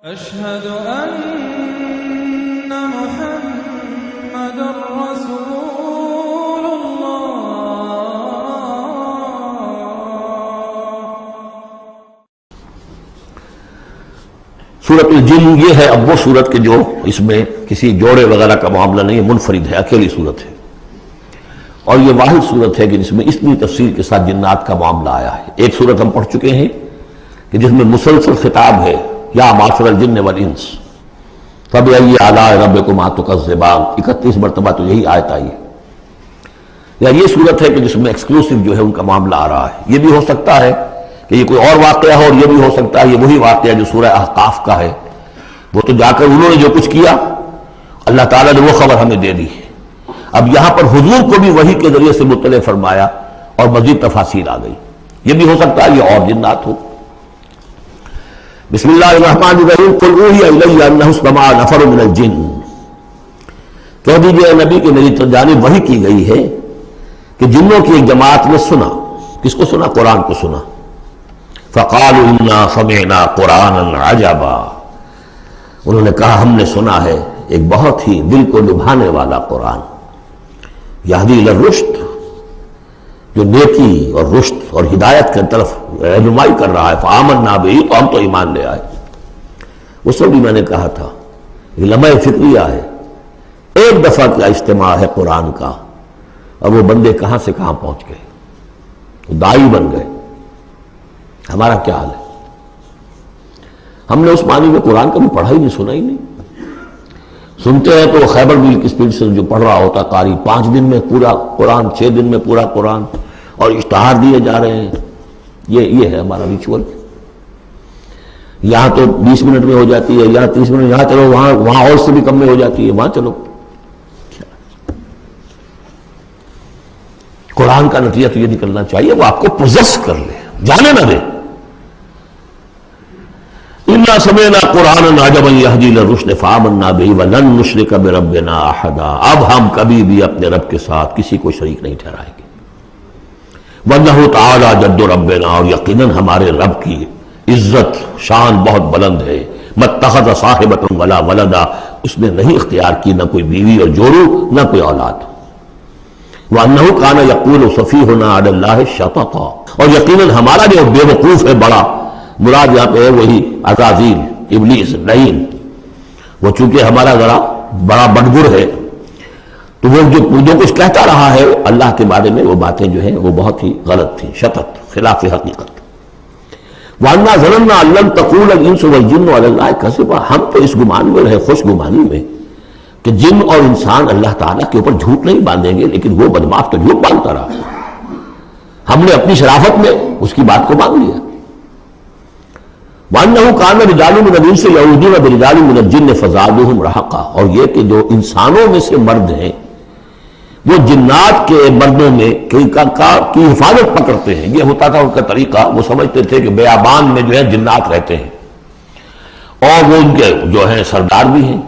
أشهد أن محمد رسول الله. سورۃ الجن یہ ہے اب وہ سورت کے جو اس میں کسی جوڑے وغیرہ کا معاملہ نہیں ہے، منفرد ہے، اکیلی سورت ہے، اور یہ واحد سورت ہے کہ جس میں اتنی تفصیل کے ساتھ جنات کا معاملہ آیا ہے۔ ایک سورت ہم پڑھ چکے ہیں کہ جس میں مسلسل خطاب ہے، یا معاشر الجن والانس فبأي آلاء ربكما تكذبان، 31 مرتبہ تو یہی آیت آئی ہے۔ یا یہ صورت ہے کہ جس میں ایکسکلوسیو جو ہے ان کا معاملہ آ رہا ہے۔ یہ بھی ہو سکتا ہے کہ یہ کوئی اور واقعہ ہو، اور یہ بھی ہو سکتا ہے یہ وہی واقعہ جو سورہ احقاف کا ہے، وہ تو جا کر انہوں نے جو کچھ کیا اللہ تعالیٰ نے وہ خبر ہمیں دے دی۔ اب یہاں پر حضور کو بھی وحی کے ذریعے سے مطلع فرمایا اور مزید تفاصیل آ گئی۔ یہ بھی ہو سکتا ہے یہ اور جنات ہو۔ بسم اللہ الرحمن الرحیم قل اوحی الی انہ استمع نفر من الجن، کہہ دیجئے نبی کہ میری جانب وحی کی گئی ہے کہ جنوں کی ایک جماعت نے سنا۔ کس کو سنا؟ قرآن کو سنا۔ فقالوا انا سمعنا قرآنا عجبا، انہوں نے کہا ہم نے سنا ہے ایک بہت ہی دل کو لبھانے والا قرآن، یہدی الی الرشد، جو نیکی اور رشد اور ہدایت کی طرف رہنمائی کر رہا ہے۔ فآمنا بہ، تو ہم تو ایمان لے آئے۔ اس وقت بھی میں نے کہا تھا یہ لمحہ فکریہ ہے، ایک دفعہ کا اجتماع ہے قرآن کا، اور وہ بندے کہاں سے کہاں پہنچ گئے، وہ داعی بن گئے۔ ہمارا کیا حال ہے؟ ہم نے اس معنی میں قرآن کبھی پڑھا ہی نہیں، سنا ہی نہیں۔ سنتے ہیں تو خیبر میل کی سپیڈ سے جو پڑھ رہا ہوتا قاری، 5 دن میں پورا قرآن، 6 دن میں پورا قرآن، اور اشتہار دیے جا رہے ہیں۔ یہ ہے ہمارا ریچول۔ یہاں تو 20 منٹ میں ہو جاتی ہے، یہاں 30 منٹ، یہاں چلو وہاں اور سے بھی کم میں ہو جاتی ہے، وہاں چلو۔ قرآن کا نتیجہ تو یہ نکلنا چاہیے وہ آپ کو پوزیس کر لے، جانے نہ دے۔ اِنَّا سَمِعْنَا قُرْآنًا عَجَبًا يَهْدِي إِلَى الرُّشْدِ فَآمَنَّا بِهِ وَلَن نُّشْرِكَ بِرَبِّنَا أَحَدًا، اب ہم کبھی بھی اپنے رب کے ساتھ کسی کو شریک نہیں ٹھہرائیں گے۔ وَإِنَّهُ تَعَالَىٰ جَدُّ رَبِّنَا، اور یقیناً ہمارے رب کی عزت شان بہت بلند ہے۔ مَا اتَّخَذَ صَاحِبَةً وَلَا وَلَدًا، اس نے نہیں اختیار کی نہ کوئی بیوی اور جوڑو نہ کوئی اولاد۔ وَأَنَّهُ كَانَ يَقُولُ سَفِيهُنَا عَلَى اللَّهِ شَطَطًا، اور یقیناً ہمارا جو بے وقوف ہے بڑا، مراد یہاں پہ ہے وہی عزازیل، ابلیس، لعین، وہ چونکہ ہمارا ذرا بڑا بدگر ہے، تو وہ جو کچھ کہتا رہا ہے اللہ کے بارے میں، وہ باتیں جو ہیں وہ بہت ہی غلط تھیں، شطط، خلاف حقیقت۔ وَأَنَّا ظَنَنَّا أَن لَّن تَقُولَ الْإِنسُ وَالْجِنُّ عَلَى اللَّهِ كَذِبًا، ہم تو اس گمان میں رہے، خوش گمانی میں، کہ جن اور انسان اللہ تعالیٰ کے اوپر جھوٹ نہیں باندھیں گے، لیکن وہ بدماش تو جھوٹ باندھتا رہا۔ ہم نے اپنی شرافت میں اس کی بات کو مان لیا۔ وَأَنَّهُ كَانَ رِجَالٌ مِّنَ الْإِنسِ يَعُوذُونَ بِرِجَالٍ مِّنَ الْجِنِّ فَزَادُوهُمْ رَهَقًا، اور یہ کہ جو انسانوں میں سے مرد ہیں وہ جنات کے مردوں میں کی حفاظت پکڑتے ہیں۔ یہ ہوتا تھا ان کا طریقہ، وہ سمجھتے تھے کہ بیابان میں جو ہے جنات رہتے ہیں اور وہ ان کے جو ہیں سردار بھی ہیں،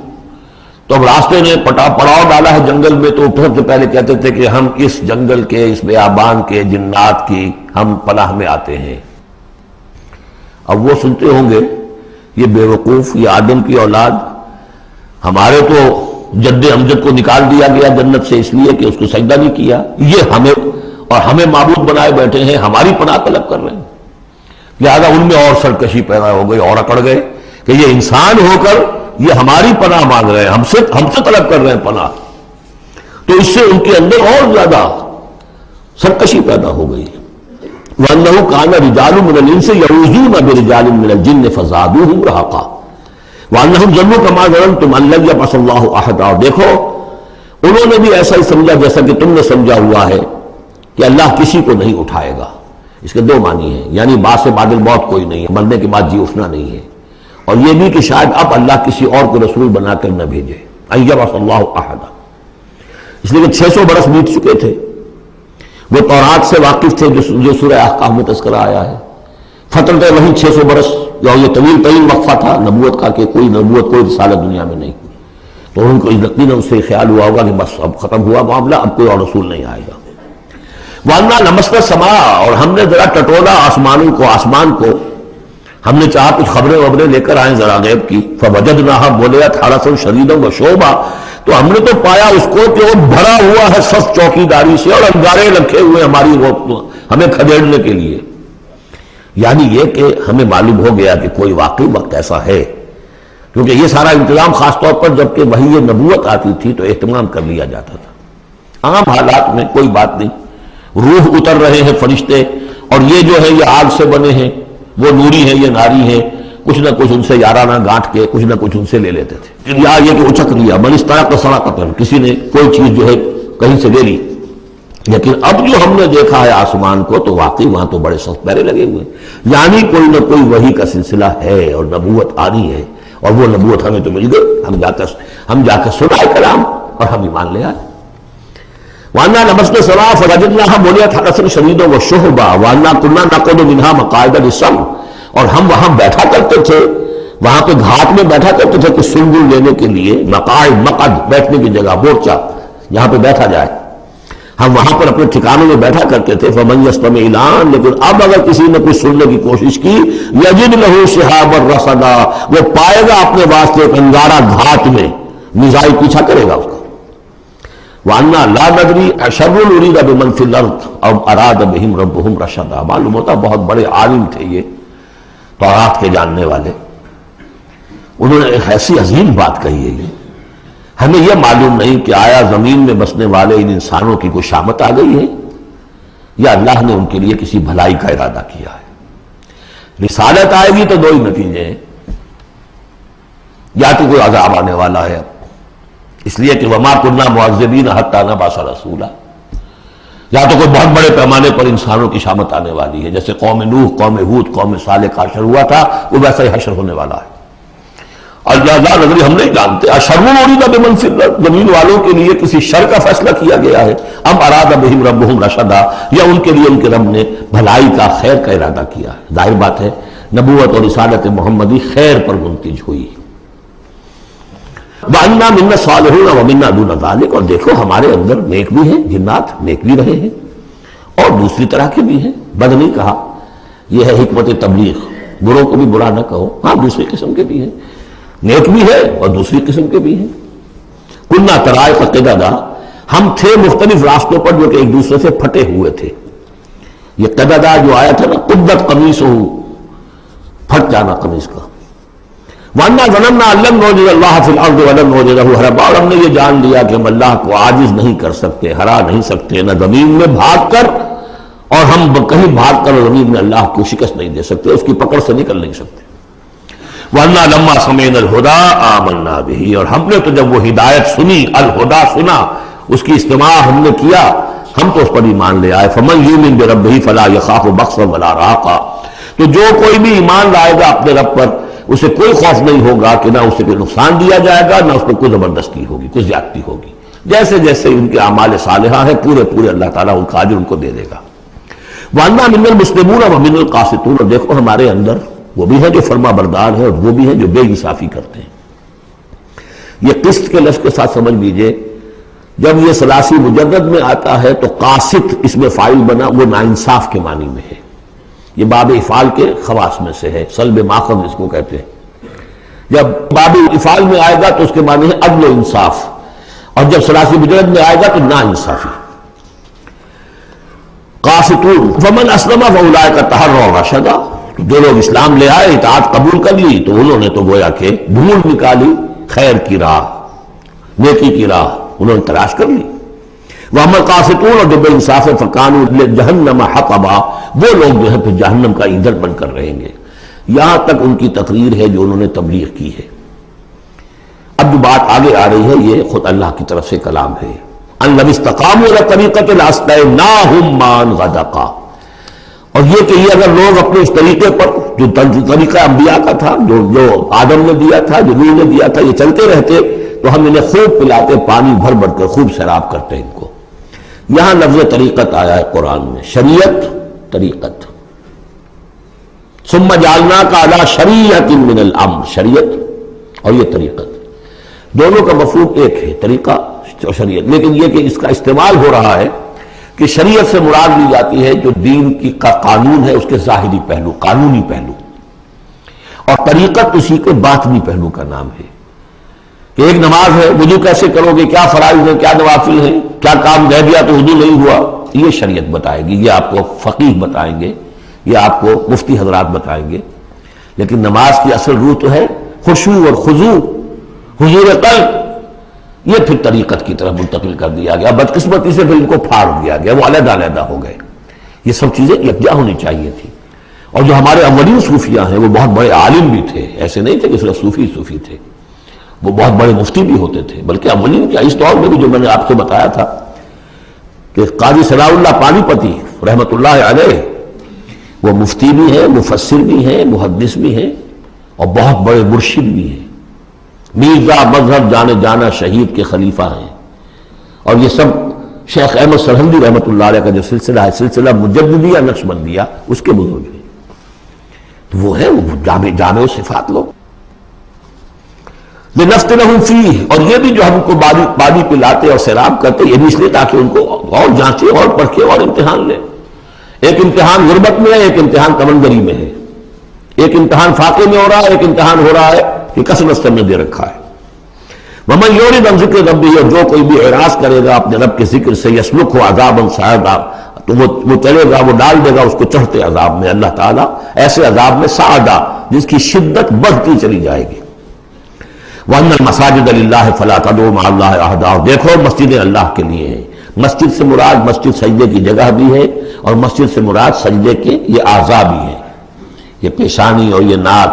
تو اب راستے نے پڑاؤ ڈالا ہے جنگل میں، تو سب سے پہلے کہتے تھے کہ ہم اس جنگل کے، اس بیابان کے جنات کی ہم پناہ میں آتے ہیں۔ اب وہ سنتے ہوں گے یہ بے وقوف، یہ آدم کی اولاد، ہمارے تو جد امجد کو نکال دیا گیا جنت سے اس لیے کہ اس کو سجدہ نہیں کیا، یہ ہمیں معبود بنائے بیٹھے ہیں، ہماری پناہ طلب کر رہے ہیں۔ لہذا ان میں اور سرکشی پیدا ہو گئی اور اکڑ گئے کہ یہ انسان ہو کر یہ ہماری پناہ مانگ رہے ہیں، ہم سے طلب کر رہے ہیں پناہ، تو اس سے ان کے اندر اور زیادہ سرکشی پیدا ہو گئی۔ وَأَنَّهُ كَانَ رِجَالٌ مِّنَ الْإِنسِ يَعُوذُونَ بِرِجَالٍ مِّنَ الْجِنِّ فَزَادُوهُمْ رَهَقًا وَأَنَّهُمْ ظَنُّوا كَمَا ظَنَنتُمْ أَن لَّن يَبْعَثَ اللَّهُ أَحَدًا، اور دیکھو انہوں نے بھی ایسا ہی سمجھا جیسا کہ تم نے سمجھا ہوا ہے کہ اللہ کسی کو نہیں اٹھائے گا۔ اس کے 2 معنی ہیں، یعنی بعد سے بعد الموت کوئی نہیں ہے، مرنے کے بعد جی اٹھنا نہیں ہے، اور یہ بھی کہ شاید اب اللہ کسی اور کو رسول بنا کر نہ بھیجے، أن يبعث الله أحدا، اس لیے کہ 600 برس بیت چکے تھے، وہ تورات سے واقف تھے جو سورہ احقاف میں تذکرہ آیا ہے، فترت وہی 600 برس، یا یہ طویل ترین وقفہ تھا نبوت کا کہ کوئی نبوت کوئی رسالت دنیا میں نہیں، تو ان کو یقیناً اس سے خیال ہوا ہوگا کہ بس اب ختم ہوا معاملہ، اب کوئی اور رسول نہیں آئے گا۔ وَأَنَّا لَمَسْنَا السَّمَاءَ، اور ہم نے ذرا ٹٹولا آسمان کو، ہم نے چاہا کچھ خبریں وبریں لے کر آئیں ذرا غیب کی، فوجدناها ملئت حرسا شدیدا وشوبا، تو ہم نے تو پایا اس کو کہ وہ بھرا ہوا ہے صف چوکیداری سے اور انگارے رکھے ہوئے ہماری ہمیں کھدیڑنے کے لیے. یعنی یہ کہ ہمیں معلوم ہو گیا کہ کوئی واقعی وقت ایسا ہے، کیونکہ یہ سارا انتظام خاص طور پر جب کہ وحی نبوت آتی تھی تو اہتمام کر لیا جاتا تھا. عام حالات میں کوئی بات نہیں، روح اتر رہے ہیں فرشتے، اور یہ جو ہے یہ آگ سے بنے ہیں، وہ نوری ہیں یہ ناری ہیں، کچھ نہ کچھ ان سے یارانہ گانٹھ کے کچھ نہ کچھ ان سے لے لیتے تھے. یا یہ کہ اچک لیا، من استرق صراقۃ، کسی نے کوئی چیز جو ہے کہیں سے لے لی. لیکن اب جو ہم نے دیکھا ہے آسمان کو تو واقعی وہاں تو بڑے سخت پہرے لگے ہوئے، یعنی کوئی نہ کوئی وحی کا سلسلہ ہے اور نبوت آنی ہے، اور وہ نبوت ہمیں تو مل گئی. ہم جا کر سنائے کلام اور ہم ایمان لے آئے. وَأَنَّا لَمَسْنَا السَّمَاءَ فَوَجَدْنَاهَا مُلِئَتْ حَرَسًا شَدِيدًا وَشُهُبًا وَأَنَّا كُنَّا نَقْعُدُ مِنْهَا مَقَاعِدَ لِلسَّمْعِ، اور ہم وہاں بیٹھا کرتے تھے، وہاں پہ گھاٹ میں بیٹھا کرتے تھے کہ سنگل لینے کے لیے، مقاعد مقعد بیٹھنے کی جگہ، مورچہ جہاں پہ بیٹھا جائے، ہم وہاں پر اپنے ٹھکانوں میں بیٹھا کرتے تھے. فَمَن يَسْتَمِعِ الْآنَ، لیکن اب اگر کسی نے کچھ سننے کی کوشش کی، يَجِدْ لَهُ شِهَابًا رَصَدًا، وہ پائے گا اپنے واسطے ایک انگارہ گھاٹ میں، میزائل پیچھا کرے گا اس کا. وَأَنَّا لَا نَدْرِي أَشَرٌّ أُرِيدَ بِمَنْ فِي الْأَرْضِ أَمْ أَرَادَ بِهِمْ رَبُّهُمْ رَشَدًا. معلوم ہوتا بہت بڑے عالم تھے یہ تورات کے جاننے والے، انہوں نے ایک ایسی عظیم بات کہی ہے. یہ ہمیں یہ معلوم نہیں کہ آیا زمین میں بسنے والے ان انسانوں کی کوئی شامت آ گئی ہے یا اللہ نے ان کے لیے کسی بھلائی کا ارادہ کیا ہے. رسالت آئے گی تو دو ہی نتیجے ہیں، یا تو کوئی عذاب آنے والا ہے اس لیے کہ وما كنا معذبین حتی نبعث رسولا، یا تو کوئی بہت بڑے پیمانے پر انسانوں کی شامت آنے والی ہے، جیسے قوم نوح، قوم ہود، قوم صالح کا حشر ہوا تھا، وہ ویسا ہی حشر ہونے والا ہے. اللہ نظری ہم نہیں جانتے. اشر ارید بمن فی الارض، زمین والوں کے لیے کسی شر کا فیصلہ کیا گیا ہے، ام اراد بہم ربہم رشدا، یا ان کے لیے ان کے رب نے بھلائی کا خیر کا ارادہ کیا ہے. ظاہر بات ہے نبوت اور رسالت محمدی خیر پر منتج ہوئی. وَأَنَّا مِنَّا الصَّالِحُونَ وَمِنَّا دُونَ ذَلِكَ، اور دیکھو ہمارے اندر نیک بھی ہیں، جنات نیک بھی رہے ہیں اور دوسری طرح کے بھی ہیں. بد نہیں کہا، یہ ہے حکمت تبلیغ، بروں کو بھی برا نہ کہو. ہاں دوسری قسم کے بھی ہیں، نیک بھی ہے اور دوسری قسم کے بھی ہیں. کُنَّا طَرَائِقَ قِدَدًا، ہم تھے مختلف راستوں پر جو کہ ایک دوسرے سے پھٹے ہوئے تھے. یہ قددا جو آیا تھا نا، قدت قمیصہ، پھٹ جانا قمیص کا. وَأَنَّا ظَنَنَّا أَن لَّن نُعْجِزَ اللَّهَ فِي الْأَرْضِ وَلَن نُعْجِزَهُ هَرَبًا، اور ہم نے یہ جان لیا کہ ہم اللہ کو عاجز نہیں کر سکتے، ہرا نہیں سکتے، نہ زمین میں بھاگ کر، اور ہم کہیں بھاگ کر زمین میں اللہ کو شکست نہیں دے سکتے، اس کی پکڑ سے نکل نہیں سکتے. وَأَنَّا لَمَّا سَمِعْنَا الْهُدَىٰ آمَنَّا بِهِ، اور ہم نے تو جب وہ ہدایت سنی، الہدا سنا، اس کی استماع ہم نے کیا، ہم تو اس پر ایمان لے آئے. فَمَن يُؤْمِن بِرَبِّهِ فَلَا يَخَافُ بَخْسًا وَلَا رَهَقًا، تو جو کوئی بھی ایمان لائے گا اپنے رب پر، اسے کوئی خوف نہیں ہوگا کہ نہ اسے کوئی نقصان دیا جائے گا، نہ اس پر کوئی زبردستی ہوگی، کوئی زیادتی ہوگی. جیسے جیسے ان کے اعمال صالحہ ہیں پورے پورے اللہ تعالیٰ ان کا اجر ان کو دے دے گا. وَأَنَّا مِنَّا الْمُسْلِمُونَ وَمِنَّا الْقَاسِطُونَ، اور دیکھو ہمارے اندر وہ بھی ہیں جو فرما بردار ہیں اور وہ بھی ہیں جو بے انصافی کرتے ہیں. یہ قسط کے لفظ کے ساتھ سمجھ لیجئے، جب یہ ثلاثی مجرد میں آتا ہے تو قاسط اس میں فاعل بنا، وہ ناانصاف کے معنی میں ہے. یہ باب افعال کے خواص میں سے ہے، سلب ماخذ اس کو کہتے ہیں. جب باب افعال میں آئے گا تو اس کے معنی ہے عدل و انصاف، اور جب ثلاثی مجرد میں آئے گا تو ناانصافی. قاسطون فمن اسلم فاولئک تحروا رشدا، جو لوگ اسلام لے آئے، اطاعت قبول کر لی، تو انہوں نے تو گویا کہ ڈھونڈ نکالی خیر کی راہ، نیکی کی راہ انہوں نے تلاش کر لی. وَأَمَّا الْقَاسِطُونَ، اور جو بے انصاف ہے، فَكَانُوا لِجَهَنَّمَ حَطَبًا، وہ لوگ جو ہے پھر جہنم کا ایندھن بن کر رہیں گے. یہاں تک ان کی تقریر ہے جو انہوں نے تبلیغ کی ہے. اب جو بات آگے آ رہی ہے یہ خود اللہ کی طرف سے کلام ہے. أَن لَّوِ اسْتَقَامُوا عَلَى الطَّرِيقَةِ لَأَسْقَيْنَاهُم مَّاءً غَدَقًا، اور یہ کہ یہ اگر لوگ اپنے اس طریقے پر جو طریقہ انبیاء کا تھا، جو آدم نے دیا تھا، جو نوح نے دیا تھا، یہ چلتے رہتے تو ہم انہیں خوب پلاتے، پانی بھر بھر کر خوب سیراب کرتے ان کو. یہاں لفظ طریقت آیا ہے قرآن میں، شریعت طریقت. ثم جعلناک علی شریعت من الامر، شریعت اور یہ طریقت دونوں کا مفہوم ایک ہے، طریقہ اور شریعت. لیکن یہ کہ اس کا استعمال ہو رہا ہے کہ شریعت سے مراد لی جاتی ہے جو دین کی کا قانون ہے، اس کے ظاہری پہلو، قانونی پہلو. طریقت اسی کے باطنی پہلو کا نام ہے کہ ایک نماز ہے، وضو کیسے کرو گے، کیا فرائض ہیں، کیا نوافل ہیں، کیا کام رہ گیا تو وضو نہیں ہوا، یہ شریعت بتائے گی، یہ آپ کو فقیہ بتائیں گے، یہ آپ کو مفتی حضرات بتائیں گے۔ لیکن نماز کی اصل روح تو ہے خشوع اور خضوع، حضور قلب، یہ پھر طریقت کی طرف منتقل کر دیا گیا، بدقسمتی سے پھر ان کو پھاڑ دیا گیا، وہ علیحدہ علیحدہ ہو گئے۔ یہ سب چیزیں یکجا ہونی چاہیے تھی۔ اور جو ہمارے اولین صوفیاء ہیں وہ بہت بڑے عالم بھی تھے، ایسے نہیں تھے کہ صرف صوفی تھے، وہ بہت بڑے مفتی بھی ہوتے تھے، بلکہ اولین کیا اس دور میں بھی جو میں نے آپ کو بتایا تھا کہ قاضی صلاح اللہ پانی پتی رحمۃ اللہ علیہ وہ مفتی بھی ہیں، مفسر بھی ہیں، محدث بھی ہیں، اور بہت بڑے مرشد بھی ہیں، میرزا مذہب جانے جانا شہید کے خلیفہ ہیں۔ اور یہ سب شیخ احمد سرہندی رحمۃ اللہ علیہ کا جو سلسلہ ہے، سلسلہ مجددیہ نقشبندیہ، اس کے بزرگ ہیں، تو وہ ہے وہ جامع صفات لوگ۔ لنفتنہم فیہ، اور یہ بھی جو ہم کو باری پلاتے اور سیراب کرتے، یہ بھی اس لیے تاکہ ان کو اور جانچے اور پرکھے اور امتحان لے۔ ایک امتحان غربت میں ہے، ایک امتحان تمنگری میں ہے، ایک امتحان فاقے میں ہو رہا ہے، ایک امتحان ہو رہا ہے کہ کثرت سے نے دے رکھا ہے۔ ومن یورد عن ذکر ربہ، اور جو کوئی بھی اعراض کرے گا اپنے رب کے ذکر سے، یسلکہ عذابا صعدا، تو وہ چلے گا، وہ ڈال دے گا اس کو چڑھتے عذاب میں، اللہ تعالیٰ ایسے عذاب میں صعدا جس کی شدت بڑھتی چلی جائے گی۔ وَأَنَّ الْمَسَاجِدَ لِلَّهِ فَلَا تَدْعُوا مَعَ اللَّهِ أَحَدًا، اور دیکھو مسجدیں اللہ کے لیے ہیں۔ مسجد سے مراد مسجد سجدے کی جگہ بھی ہے، اور مسجد سے مراد سجدے کے یہ اعضاء بھی ہیں، یہ پیشانی اور یہ ناک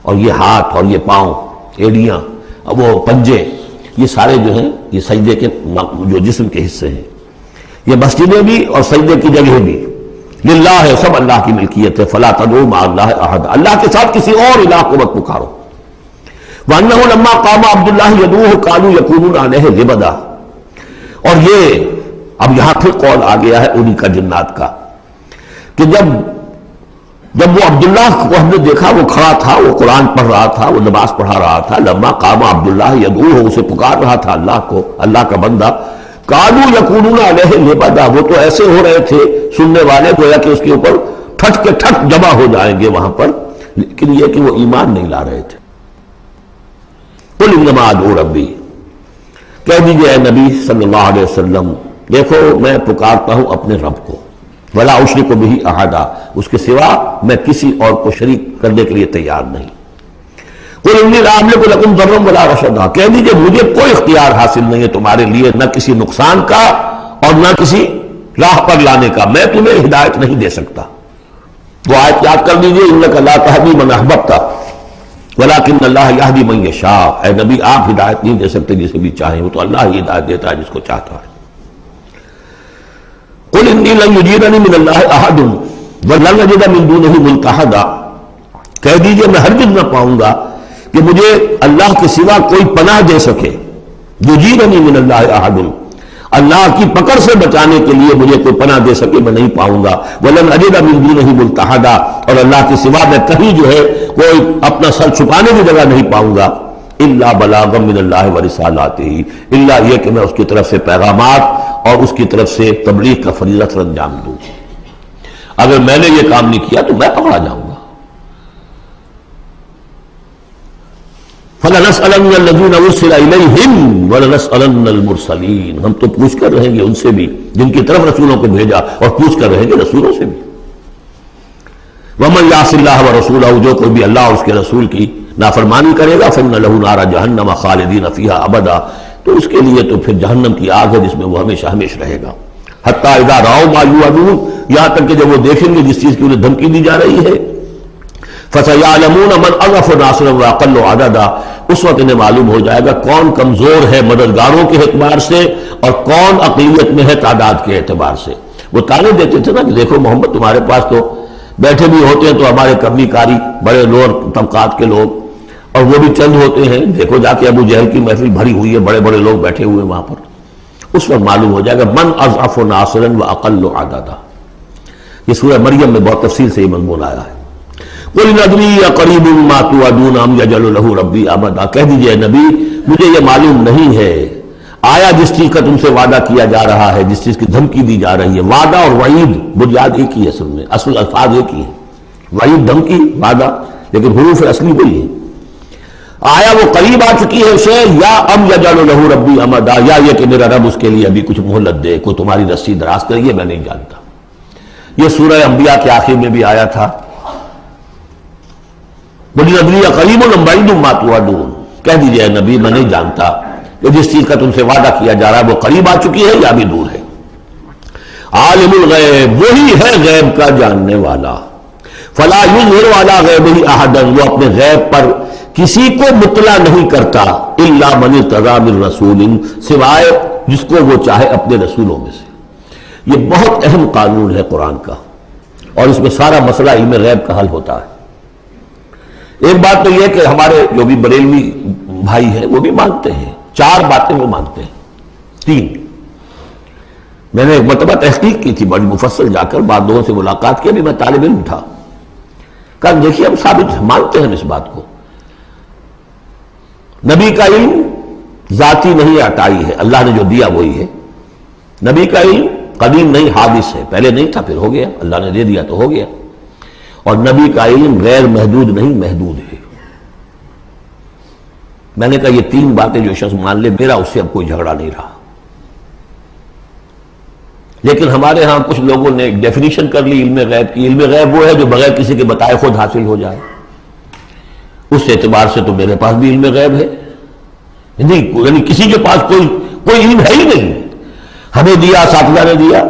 اور یہ ہاتھ اور یہ پاؤں، ایڑیاں، وہ پنجے، یہ سارے جو ہیں یہ سجدے کے جو جسم کے حصے ہیں۔ یہ مسجدیں بھی اور سجدے کی جگہ بھی للہ ہے، سب اللہ کی ملکیت ہے۔ فَلَا تَدْعُوا مَعَ اللَّهِ أَحَدًا، اللہ کے ساتھ کسی اور الہ کو مت پکارو۔ وَأَنَّهُ لَمَّا قَامَ عَبْدُ اللَّهِ يَدْعُوهُ كَانُوا يَكُونُونَ عَلَيْهِ لِبَدًا، اور یہ اب یہاں پھر قول آ گیا ہے انہی کا جنات کا کہ جب وہ عبداللہ کو ہم نے دیکھا وہ کھڑا تھا، وہ قرآن پڑھ رہا تھا، وہ نماز پڑھا رہا تھا، لما قام عبداللہ یدعوہ، اسے پکار رہا تھا اللہ کو، اللہ کا بندہ، کانوا یکونون علیہ لبدا، وہ تو ایسے ہو رہے تھے سننے والے گویا کہ اس کے اوپر ٹھٹ کے ٹھٹ جمع ہو جائیں گے وہاں پر، لیکن یہ کہ وہ ایمان نہیں لا رہے تھے۔ قل انما ادعو ربی، کہہ دیجئے اے نبی صلی اللہ علیہ وسلم، دیکھو میں پکارتا ہوں اپنے رب کو، ولا اشرک بہ احدا، اس کے سوا میں کسی اور کو شریک کرنے کے لیے تیار نہیں۔ قل انی لا املک لکم ضرا ولا رشدا، کہہ دیجئے مجھے کوئی اختیار حاصل نہیں ہے تمہارے لیے، نہ کسی نقصان کا اور نہ کسی راہ پر لانے کا، میں تمہیں ہدایت نہیں دے سکتا۔ وہ آیت یاد کر لیجئے، انک لا تہدی من احببت ولکن اللہ یہدی من یشاء، اے نبی آپ ہدایت نہیں دے سکتے جسے بھی چاہیں، وہ تو اللہ ہی ہدایت دیتا ہے جس کو چاہتا ہے۔ قل انی لن یجیرنی من اللہ احد ولن اجد من دونہ ملتحدا، کہہ دیجئے میں ہرگز نہ پاؤں گا کہ مجھے اللہ کے سوا کوئی پناہ دے سکے، یجیرنی من اللہ احد، اللہ کی پکڑ سے بچانے کے لیے مجھے کوئی پناہ دے سکے میں نہیں پاؤں گا، ولن اجد من دونہ ملتحدا، اور اللہ کے سوا میں کہیں جو ہے کوئی اپنا سر چھپانے کی جگہ نہیں پاؤں گا، الا بلاغا من اللہ ورسالاتہ، الا یہ کہ میں اس کی طرف سے پیغامات اور اس کی طرف سے تبلیغ کا فریضہ سر انجام دوں۔ اگر میں نے یہ کام نہیں کیا تو میں پکڑا جاؤں گا۔ فَلَنَسْأَلَنَّ الَّذِينَ أُرْسِلَ إِلَيْهِمْ وَلَنَسْأَلَنَّ الْمُرْسَلِينَ، ہم تو پوچھ کر رہیں گے ان سے بھی جن کی طرف رسولوں کو بھیجا، اور پوچھ کر رہیں گے رسولوں سے بھی۔ وَمَنْ يَعْصِ اللَّهَ وَرَسُولَهُ، جو کوئی بھی اللہ اور اس کے رسول کی نافرمانی کرے گا، فَإِنَّ لَهُ نَارَ جَهَنَّمَ خَالِدِينَ فِيهَا أَبَدًا، تو اس کے لیے تو پھر جہنم کی آگ ہے جس میں وہ ہمیشہ ہمیشہ رہے گا۔ حَتَّى إِذَا رَأَوْا مَا يُوعَدُونَ، یہاں تک کہ جب وہ دیکھیں گے جس چیز کی انہیں دھمکی دی جا رہی ہے، فَسَيَعْلَمُونَ مَنْ أَضْعَفُ نَاصِرًا وَأَقَلُّ عَدَدًا، اس وقت انہیں معلوم ہو جائے گا کون کمزور ہے مددگاروں کے اعتبار سے اور کون اقلیت میں ہے تعداد کے اعتبار سے۔ وہ تانے دیتے تھے نا کہ دیکھو محمد تمہارے پاس تو بیٹھے بھی ہوتے ہیں تو ہمارے کمی کاری بڑے لوور طبقات کے لوگ، اور وہ بھی چند ہوتے ہیں، دیکھو جا کے ابو جہل کی محفل بھری ہوئی ہے، بڑے بڑے لوگ بیٹھے ہوئے وہاں پر۔ اس وقت معلوم ہو جائے گا من اضعف ناصرا واقل عددا۔ یہ سورہ مریم میں بہت تفصیل سے یہ مضمون آیا ہے۔ قل ان ادری اقریب ما توعدون ام یجعل له ربی امدا، کہہ دیجئے نبی مجھے یہ معلوم نہیں ہے آیا جس چیز کا تم سے وعدہ کیا جا رہا ہے، جس چیز کی دھمکی دی جا رہی ہے، وعدہ اور وعید بنیاد ایک ہی ہے، اصل میں اصل الفاظ ایک ہی ہے، وعید دھمکی، وعدہ لیکن حروف اصلی وہی ہے. آیا وہ قریب آ چکی ہے اسے، یا ام یجعل لہ ربی امدا، یا یہ کہ میرا رب اس کے لیے ابھی کچھ مہلت دے، کوئی تمہاری رسی دراز کرے، یہ میں نہیں جانتا. یہ سورہ انبیاء کے آخر میں بھی آیا تھا، بڑی ندری قریب بعید ما توعدون، کہہ دیجئے نبی میں نہیں جانتا کہ جس چیز کا تم سے وعدہ کیا جا رہا ہے وہ قریب آ چکی ہے یا بھی دور ہے. عالم الغیب، وہی ہے غیب کا جاننے والا. فلا یظہر علی غیبہ احدا، وہ اپنے غیب پر کسی کو مطلع نہیں کرتا، الا من ارتضی من رسول، سوائے جس کو وہ چاہے اپنے رسولوں میں سے. یہ بہت اہم قانون ہے قرآن کا، اور اس میں سارا مسئلہ علم غیب کا حل ہوتا ہے. ایک بات تو یہ کہ ہمارے جو بھی بریلوی بھائی ہیں وہ بھی مانتے ہیں، 4 باتیں وہ مانتے ہیں. 3 میں نے ایک مرتبہ تحقیق کی تھی بڑی مفصل، جا کر بعد لوگوں سے ملاقات کی، ابھی میں طالب علم تھا. کہا دیکھیے ہم ثابت مانتے ہیں اس بات کو، نبی کا علم ذاتی نہیں عطائی ہے، اللہ نے جو دیا وہی ہے. نبی کا علم قدیم نہیں، حادث ہے، پہلے نہیں تھا پھر ہو گیا، اللہ نے دے دیا تو ہو گیا. اور نبی کا علم غیر محدود نہیں، محدود ہے. میں نے کہا یہ 3 باتیں جو شخص مان لے، میرا اس سے اب کوئی جھگڑا نہیں رہا. لیکن ہمارے ہاں کچھ لوگوں نے ایک ڈیفینیشن کر لی علم غیب کی. علم غیب وہ ہے جو بغیر کسی کے بتائے خود حاصل ہو جائے. اس اعتبار سے تو میرے پاس بھی علم غیب ہے نہیں، یعنی کسی کے پاس کوئی علم ہے ہی نہیں. ہمیں دیا اساتذہ نے دیا،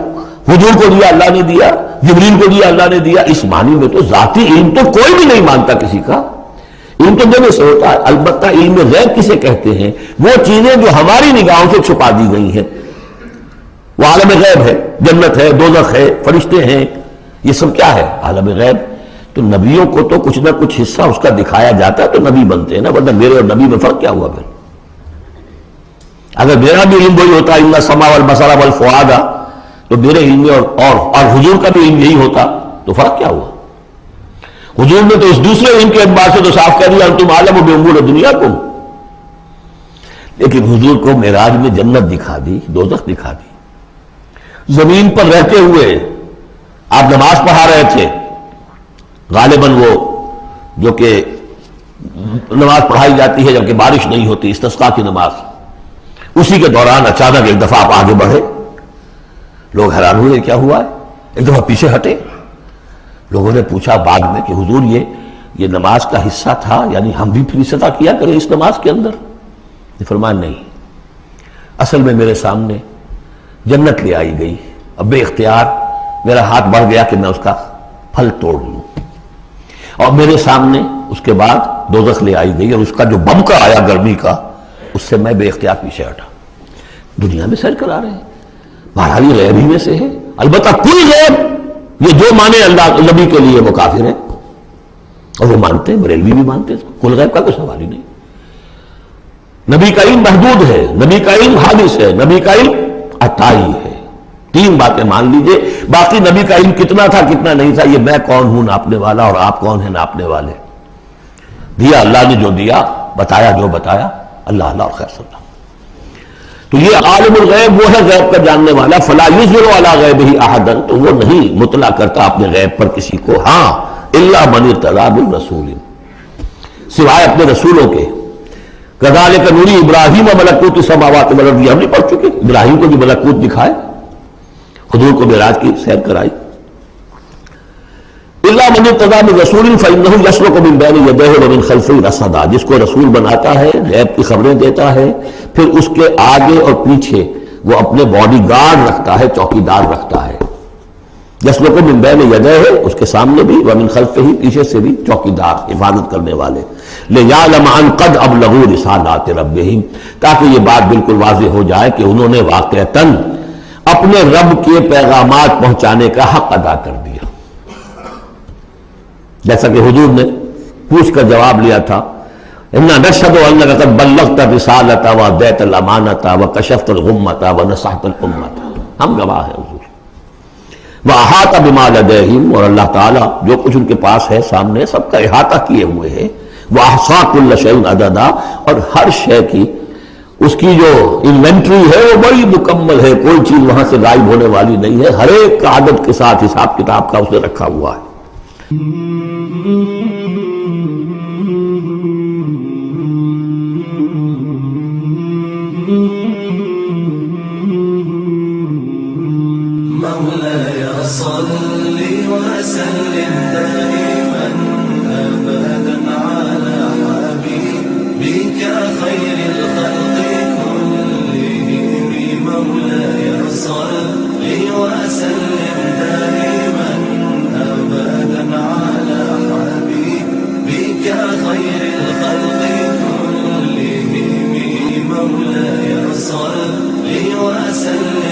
حضور کو دیا اللہ نے دیا، جبریل کو دیا اللہ نے دیا. اس معنی میں تو ذاتی علم تو کوئی بھی نہیں مانتا کسی کا. علم تو دینے سے ہوتا ہے. البتہ علم غیب کسے کہتے ہیں؟ وہ چیزیں جو ہماری نگاہوں سے چھپا دی گئی ہیں، وہ عالم غیب ہے. جنت ہے، دوزخ ہے، فرشتے ہیں، یہ سب کیا ہے؟ عالم غیب. تو نبیوں کو تو کچھ نہ کچھ حصہ اس کا دکھایا جاتا ہے تو نبی بنتے ہیں نا، ورنہ میرے اور نبی میں فرق کیا ہوا پھر؟ اگر میرا بھی علم وہی ہوتا ان السمع والبصر والفؤاد، تو میرے علم اور حضور کا بھی علم یہی ہوتا تو فرق کیا ہوا؟ حضور نے تو اس دوسرے علم کے اعتبار سے تو صاف کہہ دیا انتم عالم بامور دنیاکم. لیکن حضور کو معراج میں جنت دکھا دی، دوزخ دکھا دی. زمین پر رہتے ہوئے آپ نماز پڑھا رہے تھے، غالباً وہ جو کہ نماز پڑھائی جاتی ہے جبکہ بارش نہیں ہوتی، استسقاء کی نماز، اسی کے دوران اچانک ایک دفعہ آپ آگے بڑھے. لوگ حیران ہوئے کیا ہوا ہے، ایک دفعہ پیچھے ہٹے. لوگوں نے پوچھا بعد میں کہ حضور یہ نماز کا حصہ تھا، یعنی ہم بھی پھر استدعا کیا کریں اس نماز کے اندر؟ یہ فرمان نہیں، اصل میں میرے سامنے جنت لے آئی گئی، اب بے اختیار میرا ہاتھ بڑھ گیا کہ میں اس کا پھل توڑ لوں، اور میرے سامنے اس کے بعد دوزخ لے آئی گئی، اور اس کا جو بمکا آیا گرمی کا، اس سے میں بے اختیار پیچھے ہٹا. دنیا میں سیر کرا رہے ہیں. بہرحال یہ غیب ہی میں سے ہے. البتہ کوئی غیب، یہ جو مانے اللہ نبی کے لیے وہ کافر ہے، اور وہ مانتے ہیں، بریلوی بھی مانتے ہیں. کل غیب کا کوئی سوال ہی نہیں. نبی کا علم محدود ہے، نبی کا علم حادث ہے، نبی کا علم عطائی ہے. 3 باتیں مان لیجئے. باقی نبی کا علم کتنا تھا کتنا نہیں تھا، یہ میں کون ہوں ناپنے والا اور آپ کون ہیں ناپنے والے. دیا اللہ نے جو دیا، بتایا جو بتایا، اللہ اللہ اور خیر صلی اللہ. تو یہ عالم الغیب وہ ہے غیب کا جاننے والا. فلا یظہر علی غیبہ احدا، تو وہ نہیں مطلع کرتا اپنے غیب پر کسی کو. ہاں الا من ارتضی من رسول، سوائے اپنے رسولوں کے. کذالک نری ابراہیم ملکوت السماوات والارض، ہم نہیں پڑھ چکے؟ ابراہیم کو بھی ملکوت دکھائے، حضور کو معراج کی سیر کرائی. الا من ارتضی من رسول فانہ یسلک من بین یدیہ ومن خلفہ رصدا، جس کو رسول بناتا ہے، غیب کی خبریں دیتا ہے، پھر اس کے آگے اور پیچھے وہ اپنے باڈی گارڈ رکھتا ہے، چوکیدار رکھتا ہے. یسلک من بین یدیہ، اس کے سامنے بھی، ومن خلفہ، پیچھے سے بھی چوکیدار، حفاظت کرنے والے. لیعلم ان قد ابلغوا رسالات ربہم، تاکہ یہ بات بالکل واضح ہو جائے کہ انہوں نے واقعتاً اپنے رب کے پیغامات پہنچانے کا حق ادا کر دیا. جیسا کہ حضور نے پوچھ کر جواب لیا تھا، انا نشہد انک قد بلغت الرسالۃ وادیت الامانۃ وکشفت الغمۃ ونصحت الامۃ، ہم گواہ ہیں حضور. واحاط بما لدیہم، اور اللہ تعالیٰ جو کچھ ان کے پاس ہے سامنے سب کا احاطہ کیے ہوئے ہے. واحصا کل شیء عددا، اور ہر شے کی اس کی جو انوینٹری ہے وہ بڑی مکمل ہے، کوئی چیز وہاں سے غائب ہونے والی نہیں ہے. ہر ایک عدد کے ساتھ حساب کتاب کا اس نے رکھا ہوا ہے. وسلم دائما أبدا على حبيبك خير الخلق كلهم مولاي صل وسلم دائما أبدا على حبيبك خير الخلق كلهم مولاي صل وسلم